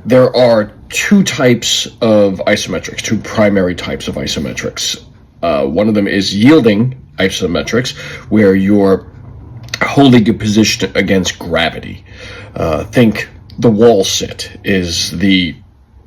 There are two types of isometrics, two primary types of isometrics. One of them is yielding isometrics, where you're holding a position against gravity. Think the wall sit is the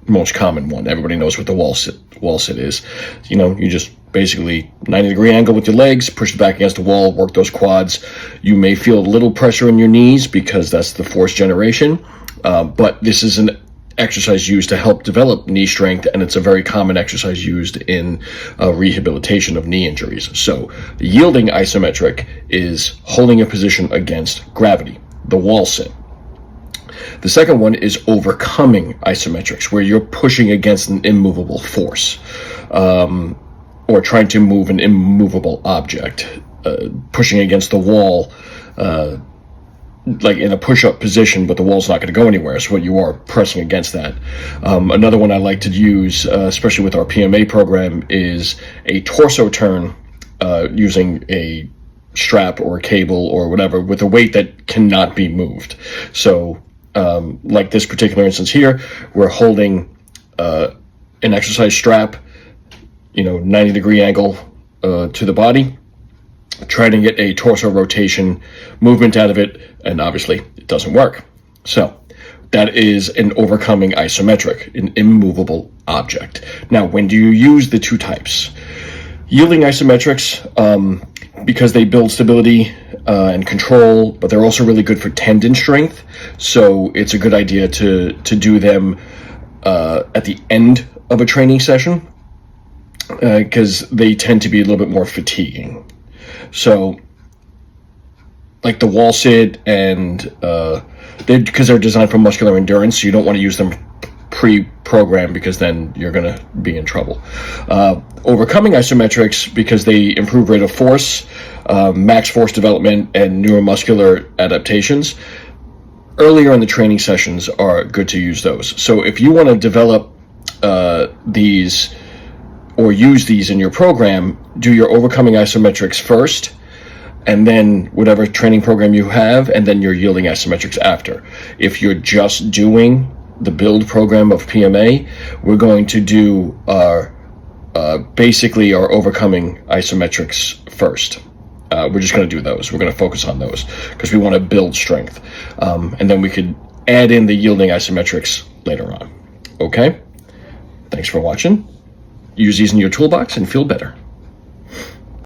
most common one. Everybody knows what the wall sit is. You know, you just basically 90-degree angle with your legs, push it back against the wall, work those quads. You may feel a little pressure in your knees because that's the force generation, but this is an exercise used to help develop knee strength, and it's a very common exercise used in rehabilitation of knee injuries. So the yielding isometric is holding a position against gravity, the wall sit. The second one is overcoming isometrics, where you're pushing against an immovable force, or trying to move an immovable object, pushing against the wall, like in a push-up position, but the wall's not going to go anywhere, so you are pressing against that. Another one I like to use, especially with our PMA program, is a torso turn using a strap or a cable or whatever with a weight that cannot be moved. So like this particular instance here, we're holding an exercise strap, 90-degree angle to the body, trying to get a torso rotation movement out of it, and obviously it doesn't work. So that is an overcoming isometric, an immovable object. Now, when do you use the two types? Yielding isometrics, because they build stability and control, but they're also really good for tendon strength. So it's a good idea to do them at the end of a training session, because they tend to be a little bit more fatiguing. So like the wall sit, and because they're designed for muscular endurance, so you don't want to use them pre-programmed, because then you're going to be in trouble. Overcoming isometrics, because they improve rate of force, max force development, and neuromuscular adaptations. Earlier in the training sessions are good to use those. So if you want to develop these or use these in your program, do your overcoming isometrics first, and then whatever training program you have, and then your yielding isometrics after. If you're just doing the build program of PMA, we're going to do our basically our overcoming isometrics first. We're just going to do those. We're going to focus on those because we want to build strength, and then we could add in the yielding isometrics later on. Okay, thanks for watching. Use these in your toolbox and feel better.